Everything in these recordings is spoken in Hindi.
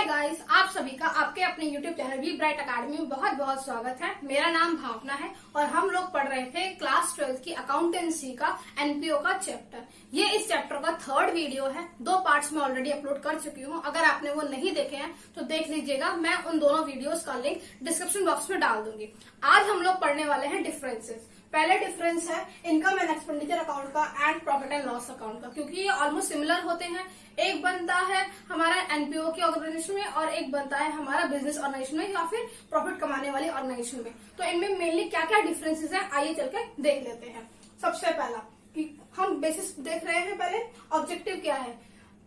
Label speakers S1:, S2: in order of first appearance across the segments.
S1: गाइस, आप सभी का आपके अपने YouTube channel B bright academy में बहुत बहुत स्वागत है। मेरा नाम भावना है और हम लोग पढ़ रहे थे क्लास 12 की अकाउंटेंसी का एनपीओ का चैप्टर। ये इस चैप्टर का थर्ड वीडियो है। 2 पार्ट्स में ऑलरेडी अपलोड कर चुकी हूँ। अगर आपने वो नहीं देखे हैं तो देख लीजिएगा। मैं उन दोनों वीडियोस का लिंक डिस्क्रिप्शन बॉक्स में डाल दूंगी। आज हम लोग पढ़ने वाले हैं डिफरेंसेस। पहले डिफरेंस है इनकम एंड एक्सपेंडिचर अकाउंट का and profit and loss account का, क्योंकि ये ऑलमोस्ट सिमिलर होते हैं। एक बनता है हमारा एनपीओ की ऑर्गेनाइजेशन में और एक बनता है हमारा बिजनेस ऑर्गेनाइजेशन में या फिर प्रॉफिट कमाने वाली ऑर्गेनाइजेशन में। तो इनमें मेनली क्या क्या डिफरेंसेस हैं, आइए चल के देख लेते हैं। सबसे पहला कि हम बेसिस देख रहे हैं। पहले ऑब्जेक्टिव क्या है।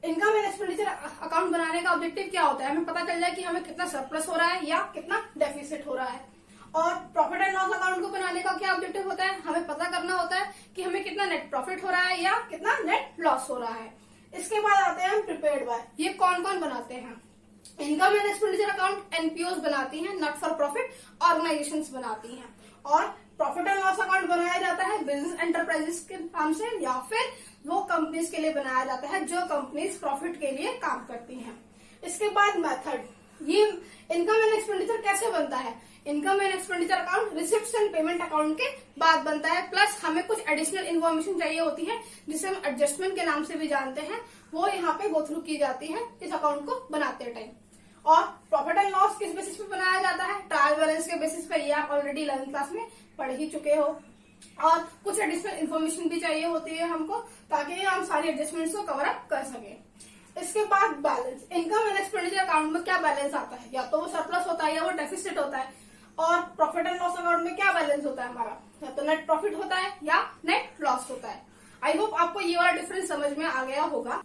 S1: इनकम एंड एक्सपेंडिचर अकाउंट बनाने का ऑब्जेक्टिव क्या होता है, हमें पता चल जाए कि हमें कितना सरप्लस हो रहा है या कितना डेफिसिट हो रहा है। और प्रॉफिट एंड लॉस अकाउंट को बनाने का क्या ऑब्जेक्टिव होता है, हमें पता करना होता है कि हमें कितना नेट प्रॉफिट हो रहा है या कितना नेट लॉस हो रहा है। इसके बाद आते हैं हम प्रिपेयर्ड बाय। ये कौन कौन बनाते हैं। Income and expenditure account NPO बनाती हैं, नॉट फॉर प्रॉफिट ऑर्गेनाइजेशंस बनाती हैं। और प्रॉफिट एंड लॉस अकाउंट बनाया जाता है बिजनेस एंटरप्राइजेस के नाम से या फिर वो कंपनीज के लिए बनाया जाता है जो कंपनीज प्रॉफिट के लिए काम करती हैं। इसके बाद मेथड, ये इनकम एंड एक्सपेंडिचर कैसे बनता है। Income and expenditure account receipts and payment account के बाद बनता है। प्लस हमें कुछ एडिशनल इन्फॉर्मेशन चाहिए होती है जिसे हम एडजस्टमेंट के नाम से भी जानते हैं, वो यहाँ पे गो थ्रू की जाती है इस अकाउंट को बनाते टाइम। और प्रॉफिट एंड लॉस किस बेसिस पे बनाया जाता है, ट्रायल बैलेंस के बेसिस पे। ये आप ऑलरेडी 11th क्लास में पढ़ ही चुके हो। और कुछ एडिशनल इन्फॉर्मेशन भी चाहिए होती है हमको ताकि हम सारी एडजस्टमेंट्स को कवर अप कर सके। इसके बाद balance. Income and expenditure account में क्या बैलेंस आता है, या तो वो सरप्लस होता है या वो डेफिसिट होता है। और प्रॉफिट एंड लॉस अकाउंट में क्या बैलेंस होता है हमारा, या तो नेट प्रॉफिट होता है या नेट लॉस होता है। आई होप आपको ये वाला डिफरेंस समझ में आ गया होगा।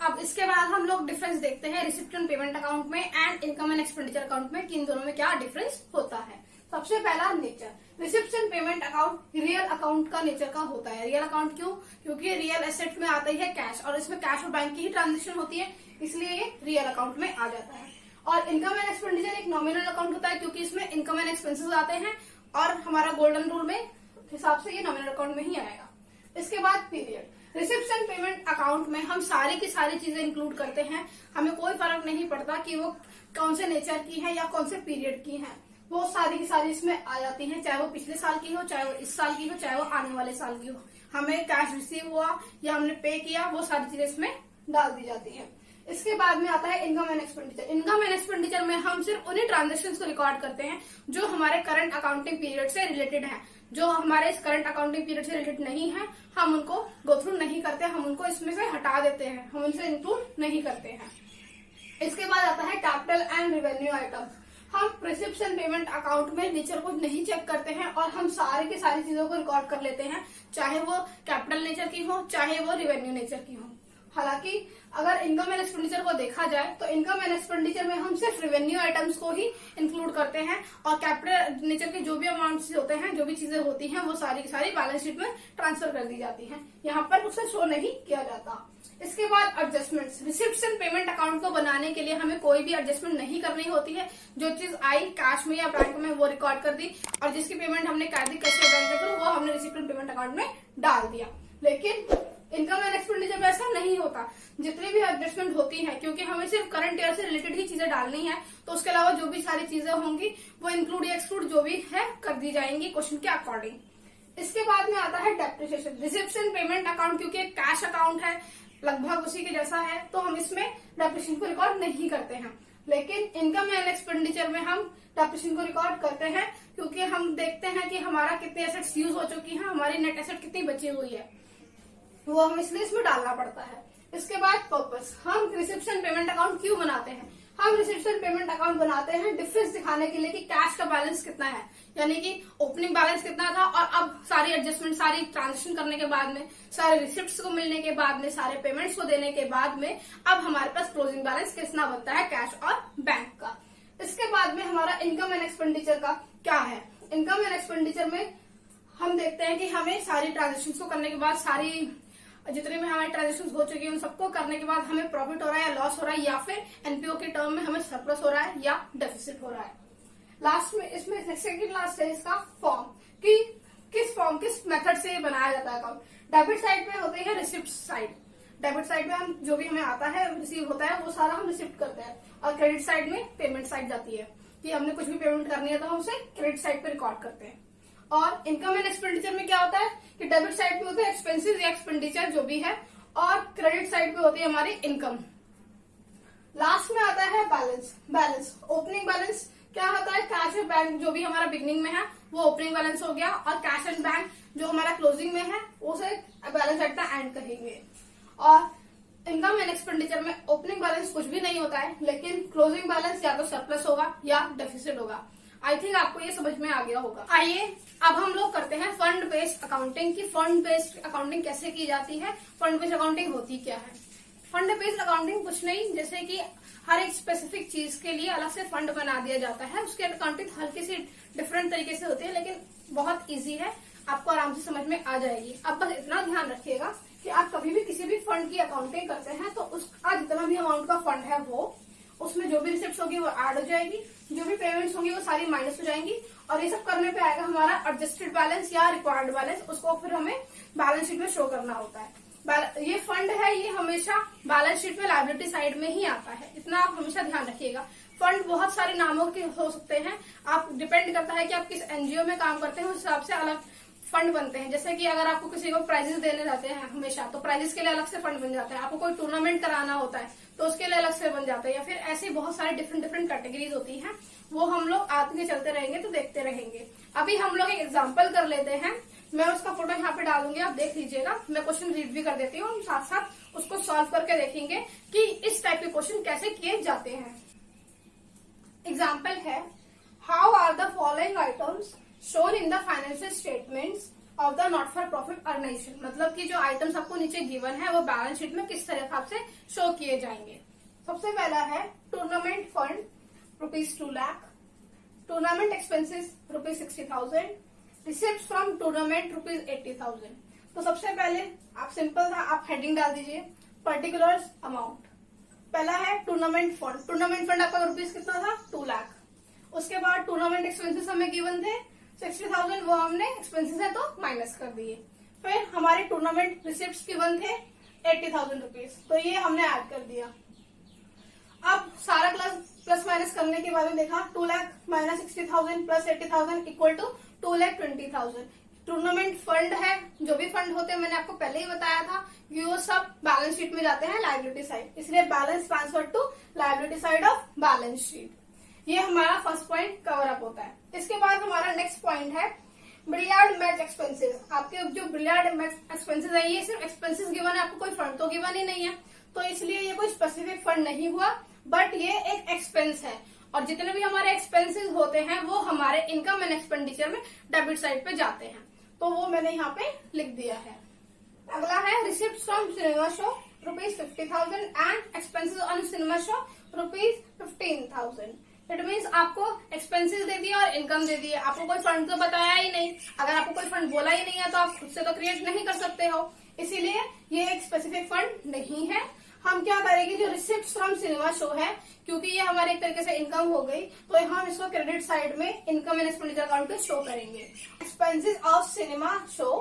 S1: अब इसके बाद हम लोग डिफरेंस देखते हैं रिसिप्ट एंड पेमेंट अकाउंट में and income and expenditure account में कि इन दोनों में क्या डिफरेंस होता है। सबसे पहला nature. Receipt and payment account real account का नेचर का होता है। रियल अकाउंट क्यों, क्योंकि रियल एसेट में आता ही है कैश और इसमें कैश और बैंक की ही ट्रांजेक्शन होती है, इसलिए ये रियल अकाउंट में आ जाता है। और इनकम एंड एक्सपेंडिचर एक नॉमिनल अकाउंट होता है क्योंकि इसमें इनकम एंड एक्सपेंसेस आते हैं और हमारा गोल्डन रूल में हिसाब से ये नॉमिनल अकाउंट में ही आएगा। इसके बाद period. Receipt and payment account में हम सारी की सारी चीजें इंक्लूड करते हैं। हमें कोई फर्क नहीं पड़ता कि वो कौन से नेचर की है या कौन से पीरियड की है, वो सारी की सारी इसमें आ जाती हैं। चाहे वो पिछले साल की हो, चाहे वो इस साल की हो, चाहे वो आने वाले साल की हो। हमें कैश रिसीव हुआ या हमने पे किया, वो सारी चीजें इसमें डाल दी जाती है। इसके बाद में आता है income and expenditure. Income and expenditure में हम सिर्फ उन्हीं ट्रांजेक्शन्स को रिकॉर्ड करते हैं जो हमारे करंट अकाउंटिंग पीरियड से रिलेटेड है। जो हमारे इस करंट अकाउंटिंग पीरियड से रिलेटेड नहीं है हम उनको गो थ्रू नहीं करते, हम उनको इसमें से हटा देते हैं, हम उनसे इंक्लूड नहीं करते हैं। इसके बाद आता है कैपिटल एंड रेवेन्यू आइटम। हम रिसिप्ट एंड पेमेंट अकाउंट में नेचर को नहीं चेक करते हैं और हम सारी की सारी चीजों को रिकॉर्ड कर लेते हैं, चाहे वो कैपिटल नेचर की हो चाहे वो रेवेन्यू नेचर की हो। हालांकि अगर इनकम एंड एक्सपेंडिचर को देखा जाए तो इनकम एंड एक्सपेंडिचर में हम सिर्फ रेवेन्यू आइटम्स को ही इंक्लूड करते हैं और कैपिटल नेचर के जो भी अमाउंट्स होते हैं, जो भी चीजें होती हैं, वो सारी की सारी बैलेंस शीट में ट्रांसफर कर दी जाती हैं। यहाँ पर उसे शो नहीं किया जाता। इसके बाद adjustments. Receipt and payment account को बनाने के लिए हमें कोई भी एडजस्टमेंट नहीं करनी होती है। जो चीज आई कैश में या बैंक में वो रिकॉर्ड कर दी और जिसकी पेमेंट हमने कर दी कैश या बैंक के थ्रू, वो हमने रिसिप्ट एंड पेमेंट अकाउंट में डाल दिया। लेकिन इनकम एंड एक्सपेंडिचर में ऐसा नहीं होता। जितनी भी एडजस्टमेंट होती है, क्योंकि हमें सिर्फ करंट ईयर से रिलेटेड ही चीजें डालनी है, तो उसके अलावा जो भी सारी चीजें होंगी वो इंक्लूड या एक्सक्लूड जो भी है कर दी जाएंगी क्वेश्चन के अकॉर्डिंग। इसके बाद में आता है depreciation. Receipt and payment account क्योंकि एक कैश अकाउंट है, लगभग उसी के जैसा है, तो हम इसमें डेप्रिसिएशन को रिकॉर्ड नहीं करते हैं। लेकिन इनकम एंड एक्सपेंडिचर में हम डेप्रिसिएशन को रिकॉर्ड करते हैं क्योंकि हम देखते हैं कि हमारा कितने एसेट्स यूज हो चुकी है, हमारी नेट एसेट कितनी बची हुई है, वो हम इसलिए इसमें डालना पड़ता है। इसके बाद पर्पस। हम रिसिप्ट एंड पेमेंट अकाउंट क्यों बनाते हैं। हम रिसिप्ट एंड पेमेंट अकाउंट बनाते हैं डिफरेंस दिखाने के लिए कि कैश का बैलेंस कितना है, यानी कि ओपनिंग बैलेंस कितना था और अब सारी एडजस्टमेंट, सारी ट्रांजेक्शन करने के बाद में, सारे रिसिप्ट्स को मिलने के बाद में, सारे पेमेंट्स को देने के बाद में अब हमारे पास क्लोजिंग बैलेंस कितना बनता है कैश और बैंक का। इसके बाद में हमारा इनकम एंड एक्सपेंडिचर का क्या है। इनकम एंड एक्सपेंडिचर में हम देखते हैं कि हमें सारी ट्रांजेक्शन को करने के बाद, सारी जितने भी हमारे ट्रांजेक्शन हो चुकी है उन सबको करने के बाद हमें प्रॉफिट हो रहा है या लॉस हो रहा है, या फिर एनपीओ के टर्म में हमें सरप्लस हो रहा है या डेफिसिट हो रहा है। लास्ट में इसमें सेकंड लास्ट है इसका फॉर्म, कि किस मेथड से बनाया जाता है अकाउंट। डेबिट साइड पे होते हैं रिसिप्ट साइड, डेबिट साइड में हम जो भी हमें आता है रिसीव होता है वो सारा हम रिसिप्ट करते हैं, और क्रेडिट साइड में पेमेंट साइड जाती है कि हमने कुछ भी पेमेंट करनी है तो हम उसे क्रेडिट साइड पे रिकॉर्ड करते हैं। और इनकम एंड एक्सपेंडिचर में क्या होता है कि डेबिट साइड पे होते हैं एक्सपेंसेस या एक्सपेंडिचर जो भी है, और क्रेडिट साइड पे होती है हमारी इनकम। लास्ट में आता है बैलेंस। ओपनिंग बैलेंस क्या होता है, कैश एंड बैंक जो भी हमारा बिगनिंग में है वो ओपनिंग बैलेंस हो गया, और कैश एंड बैंक जो हमारा क्लोजिंग में है उसे बैलेंस एट द एंड कहेंगे। और इनकम एंड एक्सपेंडिचर में ओपनिंग बैलेंस कुछ भी नहीं होता है, लेकिन क्लोजिंग बैलेंस या तो सरप्लस होगा या डेफिसिट होगा। आई थिंक आपको ये समझ में आ गया होगा। आइए अब हम लोग करते हैं फंड बेस्ड अकाउंटिंग की फंड बेस्ड अकाउंटिंग कैसे की जाती है, फंड बेस्ड अकाउंटिंग होती क्या है। फंड बेस्ड अकाउंटिंग कुछ नहीं, जैसे कि हर एक स्पेसिफिक चीज के लिए अलग से फंड बना दिया जाता है, उसकी अकाउंटिंग हल्की सी डिफरेंट तरीके से होती है, लेकिन बहुत इजी है, आपको आराम से समझ में आ जाएगी। अब बस इतना ध्यान रखिएगा कि आप कभी भी किसी भी फंड की अकाउंटिंग करते हैं तो उसका जितना भी अमाउंट का फंड है वो उसमें जो भी रिसिप्ट होगी वो ऐड हो जाएगी, जो भी पेमेंट्स होंगी वो सारी माइनस हो जाएंगी, और ये सब करने पे आएगा हमारा एडजस्टेड बैलेंस या रिक्वायर्ड बैलेंस, उसको फिर हमें बैलेंस शीट में शो करना होता है। ये फंड है ये हमेशा बैलेंस शीट में लायबिलिटी साइड में ही आता है, इतना आप हमेशा ध्यान रखिएगा। फंड बहुत सारे नामों के हो सकते हैं, आप डिपेंड करता है कि आप किस एनजीओ में काम करते हैं उस हिसाब से अलग फंड बनते हैं। जैसे कि अगर आपको किसी को प्राइजेस देने जाते हैं हमेशा, तो प्राइजेस के लिए अलग से फंड बन जाता है, आपको कोई टूर्नामेंट कराना होता है तो उसके लिए अलग से बन जाता है, या फिर ऐसी बहुत सारी डिफरेंट कैटेगरीज होती हैं, वो हम लोग आगे चलते रहेंगे तो देखते रहेंगे। अभी हम लोग एक एग्जाम्पल कर लेते हैं, मैं उसका फोटो यहाँ पे डालूंगी, आप देख लीजिएगा। मैं क्वेश्चन रीड भी कर देती हूँ, हम साथ साथ उसको सॉल्व करके देखेंगे कि इस टाइप के क्वेश्चन कैसे किए जाते हैं। एग्जाम्पल है, how are the following items shown in the financial statements of the not for profit organisation. मतलब कि जो आइटम्स आपको नीचे गिवन है वो बैलेंस शीट में किस तरह से शो किए जाएंगे। सबसे पहला है tournament fund ₹2 lakh, tournament expenses ₹60,000, receipt from tournament ₹80,000। तो सबसे पहले आप सिंपल था, आप हेडिंग डाल दीजिए पर्टिकुलर्स अमाउंट। पहला है टूर्नामेंट फंड। टूर्नामेंट फंड आपका रुपीज कितना था, 2 लाख। उसके बाद टूर्नामेंट एक्सपेंसेस हमें गिवन थे 60,000, वो हमने एक्सपेंसेस है तो माइनस कर दिए। फिर हमारे टूर्नामेंट रिसिप्ट गिवन थे 80,000 रुपीज, तो ये हमने ऐड कर दिया। अब सारा प्लस माइनस करने के बाद में देखा 2 lakh minus 60,000 plus 80,000 equal to 2,20,000। Tournament fund है, जो भी फंड होते हैं मैंने आपको पहले ही बताया था कि वो सब बैलेंस शीट में जाते हैं लायबिलिटी साइड, इसलिए balance transfer to liability side of balance sheet. ये हमारा फर्स्ट पॉइंट कवर अप होता है। इसके बाद हमारा नेक्स्ट पॉइंट है बिलियर्ड मैच एक्सपेंसेस। आपके जो बिलियर्ड मैच एक्सपेंसेस है ये सिर्फ एक्सपेंसेस गिवन है, आपको कोई फंड तो गिवन ही नहीं है, तो इसलिए ये कोई स्पेसिफिक फंड नहीं हुआ, बट ये एक एक्सपेंस है, और जितने भी हमारे एक्सपेंसेस होते हैं वो हमारे इनकम एंड एक्सपेंडिचर में डेबिट साइड पे जाते हैं, तो वो मैंने यहाँ पे लिख दिया है। अगला है receipt from cinema show ₹50,000 and expenses on cinema show ₹15,000। It means आपको एक्सपेंसेस दे दिया और इनकम दे दिया, आपको कोई फंड तो बताया ही नहीं। अगर आपको कोई फंड बोला ही नहीं है तो आप खुद से तो क्रिएट नहीं कर सकते हो, इसीलिए ये एक स्पेसिफिक फंड नहीं है। हम क्या करेंगे, जो रिसिप्ट फ्रॉम सिनेमा शो है, क्योंकि ये हमारे एक तरीके से इनकम हो गई, तो हम इसको क्रेडिट साइड में इनकम एंड एक्सपेंडिचर अकाउंट पे शो करेंगे। एक्सपेंसेस ऑफ सिनेमा शो,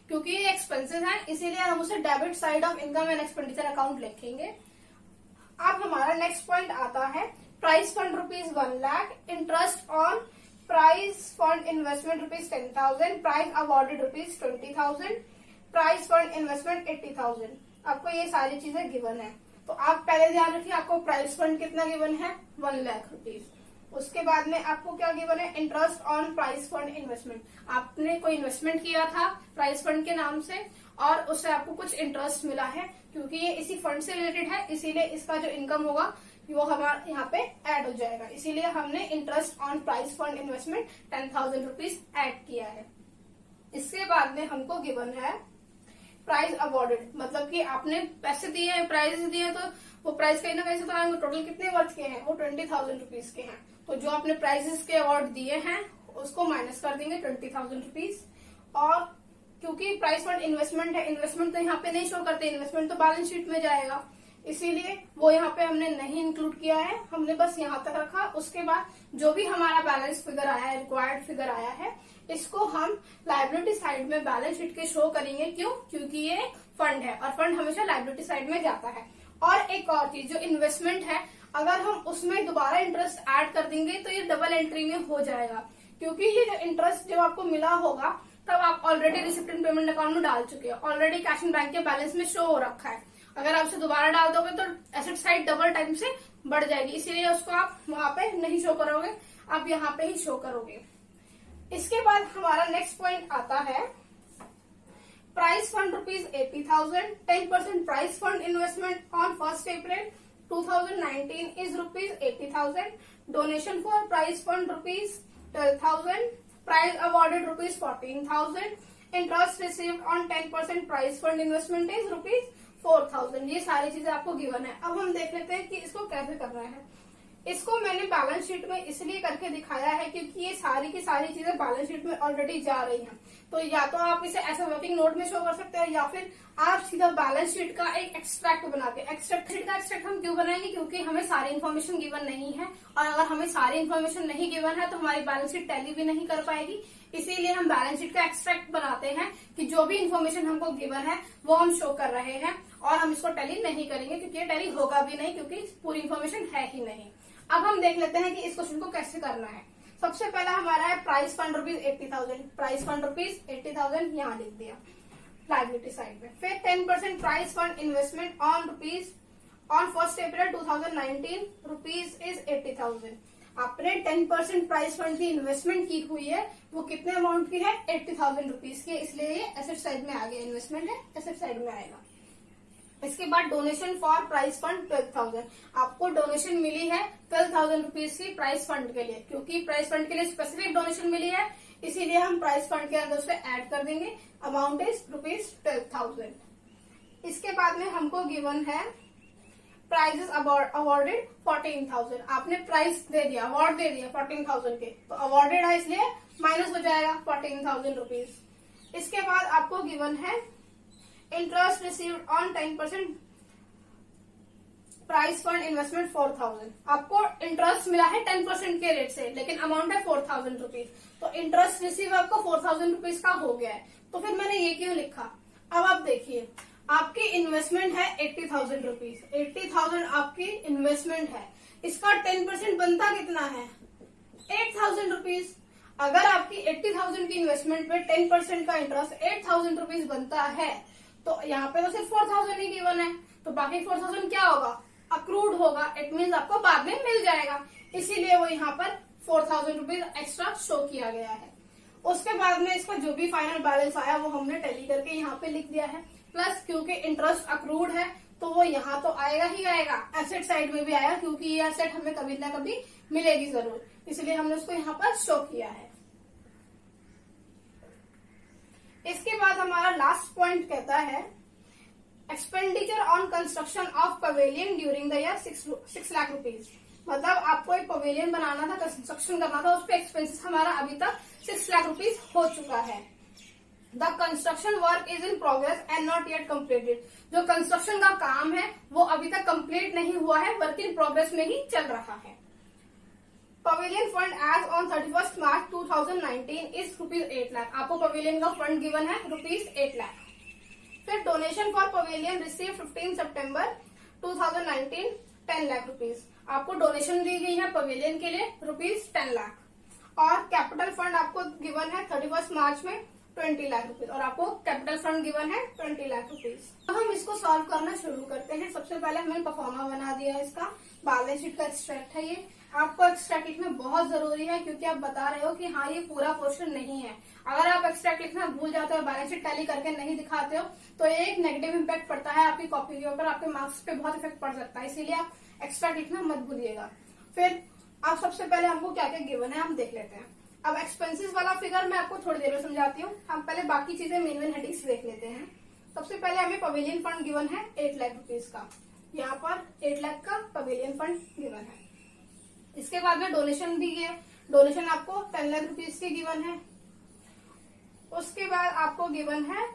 S1: क्योंकि ये एक्सपेंसेस है इसीलिए हम उसे debit side of income and expenditure account लिखेंगे। अब हमारा नेक्स्ट पॉइंट आता है price fund ₹1 lakh, interest on price fund investment ₹10,000, price awarded ₹20,000, price fund investment 80,000। आपको ये सारी चीजें गिवन है, तो आप पहले ध्यान रखिए आपको प्राइस फंड कितना गिवन है, 1 लाख रुपीज। उसके बाद में आपको क्या गिवन है, interest on price fund investment. आपने कोई इन्वेस्टमेंट किया था प्राइस फंड के नाम से और उससे आपको कुछ इंटरेस्ट मिला है, क्योंकि ये इसी फंड से रिलेटेड है, इसीलिए इसका जो इनकम होगा वो हमारे यहाँ पे ऐड हो जाएगा, इसीलिए हमने interest on price fund investment 10,000 rupees add किया है। इसके बाद में हमको गिवन है प्राइज अवॉर्डेड, मतलब कि आपने पैसे दिए, प्राइज दिए, तो वो प्राइज कहीं ना कहीं से तो आएंगे। टोटल कितने वर्थ के हैं, वो 20,000 रुपीज के हैं, तो जो आपने प्राइजेस के अवार्ड दिए हैं उसको माइनस कर देंगे 20,000 रुपीज। और क्योंकि प्राइस फंड इन्वेस्टमेंट है, इन्वेस्टमेंट तो यहाँ पे नहीं शो करते, इन्वेस्टमेंट तो बैलेंस शीट में जाएगा, इसीलिए वो यहाँ पे हमने नहीं इंक्लूड किया है, हमने बस यहाँ तक रखा। उसके बाद जो भी हमारा बैलेंस फिगर आया है, रिक्वायर्ड फिगर आया है, इसको हम लायबिलिटी साइड में बैलेंस शीट के शो करेंगे। क्यों? क्योंकि ये फंड है और फंड हमेशा लायबिलिटी साइड में जाता है। और एक और चीज, जो इन्वेस्टमेंट है, अगर हम उसमें दोबारा इंटरेस्ट ऐड कर देंगे तो ये डबल एंट्री में हो जाएगा, क्योंकि ये जो इंटरेस्ट जब आपको मिला होगा तब आप ऑलरेडी रिसिप्ट इन पेमेंट अकाउंट में डाल चुके हैं, ऑलरेडी कैश इन बैंक के बैलेंस में शो हो रखा है। अगर आप उसे दोबारा डाल दोगे तो एसेट साइड डबल टाइम से बढ़ जाएगी, इसीलिए उसको आप वहां पे नहीं शो करोगे, आप यहाँ पे ही शो करोगे। इसके बाद हमारा नेक्स्ट पॉइंट आता है price fund ₹80,000, 10% price fund investment on 1st April 2019 is ₹80,000, donation for prize fund ₹12,000, prize awarded ₹14,000, interest received on 10% prize fund investment is ₹4,000। ये सारी चीजें आपको गिवन है। अब हम देख लेते हैं कि इसको कैसे करना है। इसको मैंने बैलेंस शीट में इसलिए करके दिखाया है क्योंकि ये सारी की सारी चीजें बैलेंस शीट में ऑलरेडी जा रही हैं। तो या तो आप इसे ऐसे वर्किंग नोट में शो कर सकते हैं या फिर आप सीधा बैलेंस शीट का एक एक्सट्रैक्ट बना के, एक्सट्रैक्ट हम क्यों बनाएंगे, क्योंकि हमें सारी इन्फॉर्मेशन गिवन नहीं है, और अगर हमें सारी इन्फॉर्मेशन नहीं गिवन है तो हमारी बैलेंस शीट टैली भी नहीं कर पाएगी। इसीलिए हम बैलेंस शीट का एक्सट्रैक्ट बनाते हैं कि जो भी इन्फॉर्मेशन हमको गिवन है वो हम शो कर रहे हैं, और हम इसको टैली नहीं करेंगे क्योंकि ये टैली होगा भी नहीं, क्योंकि पूरी इन्फॉर्मेशन है ही नहीं। अब हम देख लेते हैं कि इस क्वेश्चन को कैसे करना है। सबसे पहला हमारा है प्राइस फंड ₹80,000, प्राइस फंड ₹80,000 यहाँ लिख दिया लायबिलिटी साइड में। फिर 10% price fund investment on 1st April 2019 rupees is 80,000। आपने 10% प्राइस फंड की इन्वेस्टमेंट की हुई है, वो कितने अमाउंट की है, 80,000 रुपीज की, इसलिए ये एसेट साइड में आ गया, इन्वेस्टमेंट है एसेट साइड में आएगा। इसके बाद डोनेशन फॉर प्राइस फंड 12,000, आपको डोनेशन मिली है 12,000 रुपीज की प्राइस फंड के लिए, क्योंकि प्राइस फंड के लिए स्पेसिफिक डोनेशन मिली है, इसीलिए हम प्राइस फंड के अंदर उसे ऐड कर देंगे। Amount is ₹12,000। इसके बाद में हमको गिवन है प्राइजेस अवॉर्डेड 14,000, आपने प्राइस दे दिया, अवार्ड दे दिया 14,000 के, तो अवॉर्डेड है इसलिए माइनस हो जाएगा 14,000 रुपीज। इसके बाद आपको गिवन है interest received on 10% price fund investment 4,000, आपको इंटरेस्ट मिला है 10% के रेट से, लेकिन अमाउंट है 4,000 रुपीज, तो इंटरेस्ट रिसीव आपको 4,000 रुपीज का हो गया है। तो फिर मैंने ये क्यों लिखा, अब आप देखिए, आपकी इन्वेस्टमेंट है 80,000 रुपीज, 80,000 आपकी इन्वेस्टमेंट है, इसका 10% बनता कितना है, 8,000 रुपीज। अगर आपकी 80,000 की इन्वेस्टमेंट पे 10% का इंटरेस्ट 8,000 रुपीज बनता है, तो यहाँ पे तो सिर्फ 4,000 ही गिवन है, तो बाकी 4,000 क्या होगा, अक्रूड होगा, इट मीन्स आपको बाद में मिल जाएगा, इसीलिए वो यहाँ पर 4,000 रुपीज एक्स्ट्रा शो किया गया है। उसके बाद में इसका जो भी फाइनल बैलेंस आया वो हमने टैली करके यहाँ पे लिख दिया है, प्लस क्योंकि इंटरेस्ट अक्रूड है तो वो यहाँ तो आएगा ही आएगा, एसेट साइड में भी आएगा, क्योंकि ये एसेट हमें कभी ना कभी मिलेगी जरूर, इसलिए हमने उसको यहाँ पर शो किया है। इसके बाद हमारा लास्ट पॉइंट कहता है expenditure on construction of pavilion during the year 6 lakh rupees, मतलब आपको एक पवेलियन बनाना था, कंस्ट्रक्शन करना था, उस पर एक्सपेंसेस हमारा अभी तक 6 लाख रुपीज हो चुका है। The construction work is in progress and not yet completed, जो कंस्ट्रक्शन का काम है वो अभी तक कंप्लीट नहीं हुआ है, वर्क इन प्रोग्रेस में ही चल रहा है। Pavilion fund as on 31st March 2019 is ₹8 lakh, आपको पवेलियन का फंड गिवन है ₹8 लाख। फिर donation for pavilion received 15 September 2019 10 lakh rupees, आपको डोनेशन दी गई है पवेलियन के लिए ₹10 लाख, और कैपिटल फंड आपको गिवन है 31st March में 20 लाख रुपीज, और आपको कैपिटल फंड गिवन है 20 लाख रुपीज। अब हम इसको सॉल्व करना शुरू करते हैं। सबसे पहले हमने परफॉर्मा बना दिया है, इसका बैलेंस शीट का एक्सट्रैक्ट है ये, आपको एक्सट्रैक्ट लिखना बहुत जरूरी है, क्योंकि आप बता रहे हो कि हाँ ये पूरा क्वेश्चन नहीं है। अगर आप एक्सट्रैक्ट लिखना भूल जाते हो, बैलेंस शीट टैली करके नहीं दिखाते हो, तो ये एक नेगेटिव इम्पैक्ट पड़ता है आपकी कॉपी के ऊपर, आपके मार्क्स पे बहुत इफेक्ट पड़ सकता है, इसीलिए आप एक्सट्रैक्ट लिखना मत भूलिएगा। फिर आप सबसे पहले हमको क्या क्या गिवन है हम देख लेते हैं। अब एक्सपेंसेस वाला फिगर मैं आपको थोड़ी देर में समझाती हूँ, हम पहले बाकी चीजें मेन हेडिंग्स देख लेते हैं। सबसे पहले हमें पवेलियन फंड गिवन है 8 लाख रुपीज का, यहाँ पर 8 लाख का पवेलियन फंड गिवन है। इसके बाद में डोनेशन दी है, डोनेशन आपको 10 लाख रुपीज की गिवन है। उसके बाद आपको गिवन है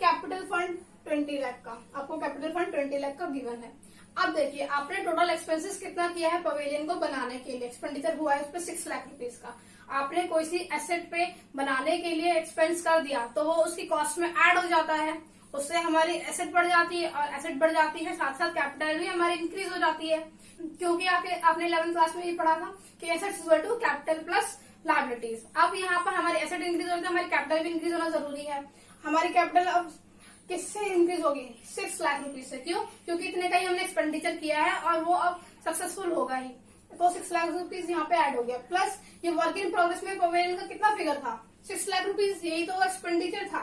S1: कैपिटल फंड 20 लाख का, आपको कैपिटल फंड 20 लाख का गिवन है। अब देखिए आपने टोटल एक्सपेंसेस कितना किया है पवेलियन को बनाने के लिए, एक्सपेंडिचर हुआ है उस पर 6 लाख रुपीज का। आपने कोई सी एसेट पे बनाने के लिए एक्सपेंस कर दिया तो वो उसकी कॉस्ट में ऐड हो जाता है, उससे हमारी एसेट बढ़ जाती है, और एसेट बढ़ जाती है साथ साथ कैपिटल भी हमारी इंक्रीज हो जाती है, क्योंकि आपने 11th क्लास में ये पढ़ा था कि assets equal to capital plus liabilities. अब यहाँ पर हमारी एसेट इंक्रीज हो रही है तो हमारी कैपिटल भी इंक्रीज होना जरूरी है। हमारी कैपिटल अब किससे इंक्रीज होगी? 6 लाख रुपीज से। क्यों? क्योंकि इतने का ही हमने एक्सपेंडिचर किया है और वो अब सक्सेसफुल होगा ही, तो 6 लाख रुपीज यहाँ पे ऐड हो गया। प्लस ये वर्क इन प्रोग्रेस में पवेलियन का कितना फिगर था? 6 लाख रुपीज, यही तो एक्सपेंडिचर था,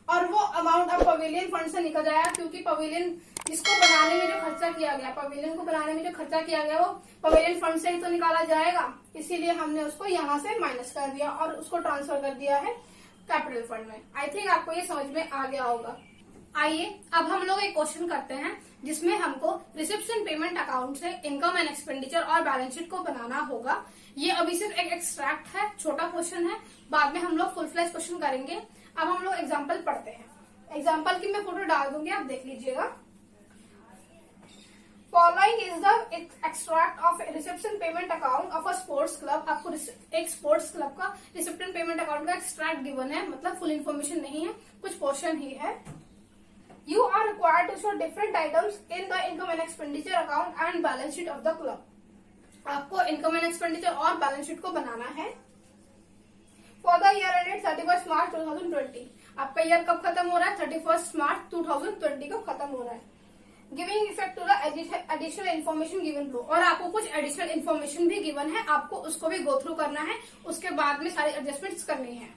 S1: और वो अमाउंट अब पवेलियन फंड से निकल जाएगा, क्योंकि पवेलियन जिसको बनाने में जो खर्चा किया गया, पवेलियन को बनाने में जो खर्चा किया गया वो पवेलियन फंड से ही तो निकाला जाएगा। इसीलिए हमने उसको यहाँ से माइनस कर दिया और उसको ट्रांसफर कर दिया है कैपिटल फंड में। आई थिंक आपको ये समझ में आ गया होगा। आइए अब हम लोग एक क्वेश्चन करते हैं जिसमें हमको रिसेप्शन पेमेंट अकाउंट से इनकम एंड एक्सपेंडिचर और बैलेंस शीट को बनाना होगा। ये अभी सिर्फ एक एक्सट्रैक्ट है, छोटा क्वेश्चन है, बाद में हम लोग फुल फ्लेज क्वेश्चन करेंगे। अब हम लोग एग्जाम्पल पढ़ते हैं। एग्जाम्पल की मैं फोटो डाल दूंगी, आप देख लीजिएगा। Following is the extract of reception payment account of a sports club. आपको एक स्पोर्ट्स क्लब का रिसेप्शन पेमेंट अकाउंट का एक्सट्रैक्ट गिवन है, मतलब फुल इन्फॉर्मेशन नहीं है, कुछ पोर्शन ही है। You are required to show different items in the income and expenditure account and balance sheet of the club. आपको इनकम एंड एक्सपेंडिचर और बैलेंस शीट को बनाना है। For the year ended 31st March 2020, आपका ईयर कब खत्म हो रहा है? 31st मार्च 2020 को खत्म हो रहा है। Giving effect to the additional information given below, और आपको कुछ एडिशनल इन्फॉर्मेशन भी गिवन है, आपको उसको भी गो थ्रू करना है, उसके बाद में सारी एडजस्टमेंट्स करनी है।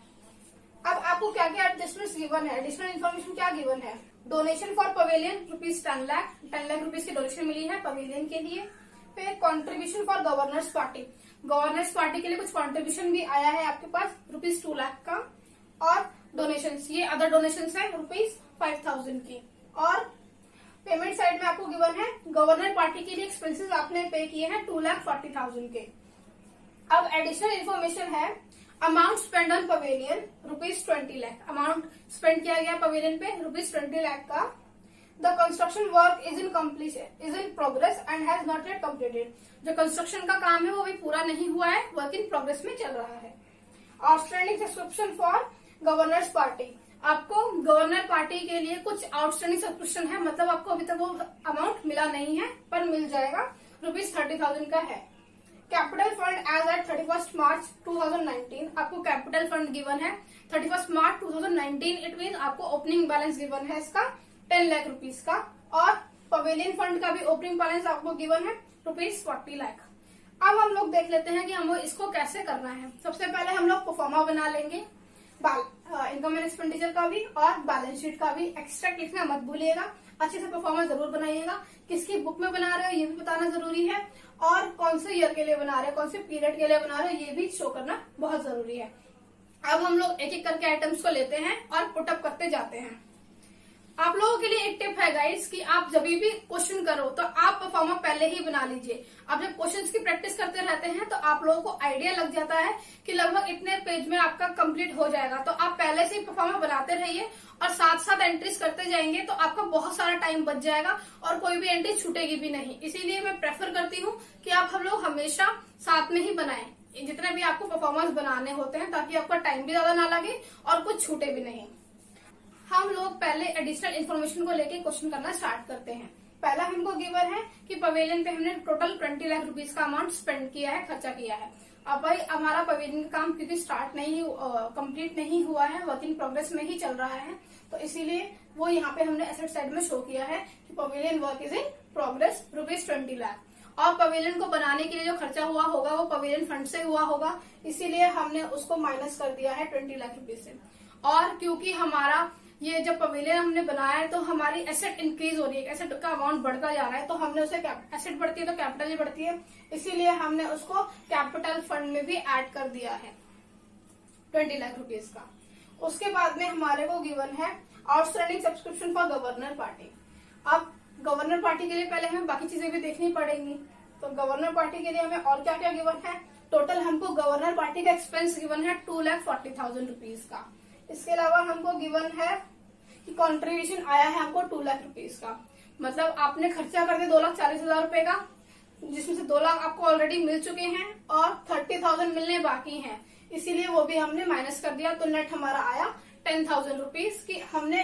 S1: अब आपको क्या क्या एडजस्टमेंट्स गिवन है, एडिशनल इन्फॉर्मेशन क्या गिवन है? Donation for pavilion ₹10 lakh rupees की डोनेशन मिली है पवेलियन के लिए। फिर contribution for governors party, governors party के लिए कुछ कॉन्ट्रीब्यूशन भी आया है आपके पास ₹2 लाख का। और डोनेशन, ये अदर डोनेशन है ₹5,000 की। और पेमेंट साइड में आपको गिवन है गवर्नर पार्टी के लिए एक्सपेंसेस आपने पे किए हैं 2,40,000 के। अब एडिशनल इन्फॉर्मेशन है amount spend on pavilion ₹20 lakh, amount spend किया गया पवेलियन पे ₹20 लाख का। The construction work is in progress and has not yet completed, जो कंस्ट्रक्शन का काम है वो अभी पूरा नहीं हुआ है, वर्क इन प्रोग्रेस में चल रहा है। Outstanding subscription for governors party, आपको गवर्नर पार्टी के लिए कुछ आउटस्टैंडिंग सब्सक्रिप्शन है, मतलब आपको अभी तक वो अमाउंट मिला नहीं है पर मिल जाएगा, ₹30,000 का है। Capital fund as at 31st March 2019, आपको कैपिटल फंड गिवन है 31st मार्च 2019, इट मीन आपको ओपनिंग बैलेंस गिवन है इसका 10 लाख रुपीज का। और पवेलियन फंड का भी ओपनिंग बैलेंस आपको गिवन है ₹40 लाख। अब हम लोग देख लेते हैं कि हमें इसको कैसे करना है। सबसे पहले हम लोग प्रोफार्मा बना लेंगे, इनकम एंड एक्सपेंडिचर का भी और बैलेंस शीट का भी। एक्स्ट्रैक्ट लिखना मत भूलिएगा, अच्छे से परफॉर्मेंस जरूर बनाइएगा। किसकी बुक में बना रहे हो ये भी बताना जरूरी है, और कौन से ईयर के लिए बना रहे हो, कौन से पीरियड के लिए बना रहे हो ये भी शो करना बहुत जरूरी है। अब हम लोग एक एक करके आइटम्स को लेते हैं और पुटअप करते जाते हैं। आप लोगों के लिए एक टिप है गाइस कि आप जब भी क्वेश्चन करो तो आप परफॉर्मा पहले ही बना लीजिए। आप जब क्वेश्चंस की प्रैक्टिस करते रहते हैं तो आप लोगों को आइडिया लग जाता है कि लगभग इतने पेज में आपका कंप्लीट हो जाएगा, तो आप पहले से ही परफॉर्मा बनाते रहिए और साथ साथ एंट्रीज करते जाएंगे तो आपका बहुत सारा टाइम बच जाएगा और कोई भी एंट्री छूटेगी भी नहीं। इसीलिए मैं प्रेफर करती हूँ कि आप हम लोग हमेशा साथ में ही बनाएं जितने भी आपको परफॉर्मेंस बनाने होते हैं, ताकि आपका टाइम भी ज्यादा ना लगे और कुछ छूटे भी नहीं। हम लोग पहले एडिशनल इन्फॉर्मेशन को लेके क्वेश्चन करना स्टार्ट करते हैं। पहला हमको गिवन है कि पवेलियन पे हमने टोटल 20 लाख रुपीज का अमाउंट स्पेंड किया है, खर्चा किया है। अब भाई हमारा पवेलियन का काम क्योंकि कंप्लीट नहीं हुआ है, वर्क इन प्रोग्रेस में ही चल रहा है, तो इसीलिए वो यहाँ पे हमने एसेट साइड में शो किया है कि pavilion work is in progress ₹20 lakh. और पवेलियन को बनाने के लिए जो खर्चा हुआ होगा वो पवेलियन फंड से हुआ होगा, इसीलिए हमने उसको माइनस कर दिया है 20 लाख रुपीज से। और क्योंकि हमारा ये जब पवेलियन हमने बनाया है तो हमारी एसेट इंक्रीज हो रही है, एसेट का अमाउंट बढ़ता जा रहा है, तो हमने उसे एसेट बढ़ती है तो कैपिटल भी बढ़ती है, इसीलिए हमने उसको कैपिटल फंड में भी ऐड कर दिया है 20 लाख रुपीज का। उसके बाद में हमारे को गिवन है outstanding subscription for governor party. अब गवर्नर पार्टी के लिए पहले हमें बाकी चीजें भी देखनी पड़ेंगी, तो गवर्नर पार्टी के लिए हमें और क्या क्या गिवन है। टोटल हमको गवर्नर पार्टी का एक्सपेंस गिवन है 2,40,000 रुपीज का। इसके अलावा हमको गिवन है कि कॉन्ट्रीब्यूशन आया है हमको 2 लाख रुपीज का। मतलब आपने खर्चा कर दिया 2,40,000 रुपए का, जिसमें से 2 लाख आपको ऑलरेडी मिल चुके हैं और 30,000 मिलने बाकी हैं, इसीलिए वो भी हमने माइनस कर दिया। तो नेट हमारा आया 10,000 रुपीज की। हमने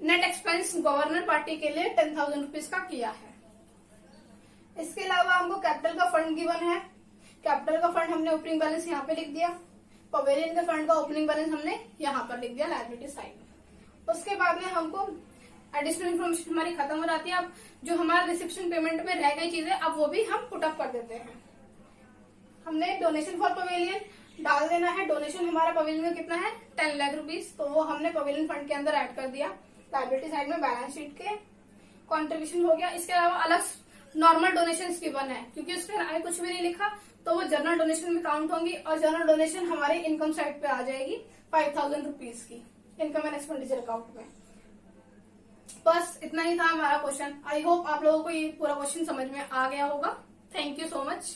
S1: नेट एक्सपेंस गवर्नर पार्टी के लिए 10,000 रुपीज का किया है। इसके अलावा हमको कैपिटल का फंड गिवन है। कैपिटल का फंड हमने ओपनिंग बैलेंस यहाँ पे लिख दिया। पवेलियन के फंड का ओपनिंग बैलेंस हमने यहाँ पर लिख दिया लायबिलिटी साइड में। उसके बाद में हमको एडिशनल इन्फॉर्मेशन हमारी खत्म हो जाती है। अब जो हमारा रिसेप्शन पेमेंट में रह गई चीजें, अब वो भी हम पुटअप कर देते हैं। हमने डोनेशन फॉर पवेलियन डाल देना है। डोनेशन हमारा पवेलियन में कितना है, 10 लाख रुपीज, तो वो हमने पवेलियन फंड के अंदर ऐड कर दिया। लायबिलिटी साइड में बैलेंस शीट के कॉन्ट्रीब्यूशन हो गया। इसके अलावा अलग नॉर्मल डोनेशन गिवन है, क्योंकि उसके आगे कुछ भी नहीं लिखा, तो वो जनरल डोनेशन में काउंट होंगी और जनरल डोनेशन हमारे इनकम साइड पे आ जाएगी 5,000 रुपीज की इनकम एंड एक्सपेंडिचर अकाउंट में। बस इतना ही था हमारा क्वेश्चन। आई होप आप लोगों को ये पूरा क्वेश्चन समझ में आ गया होगा। Thank you so much.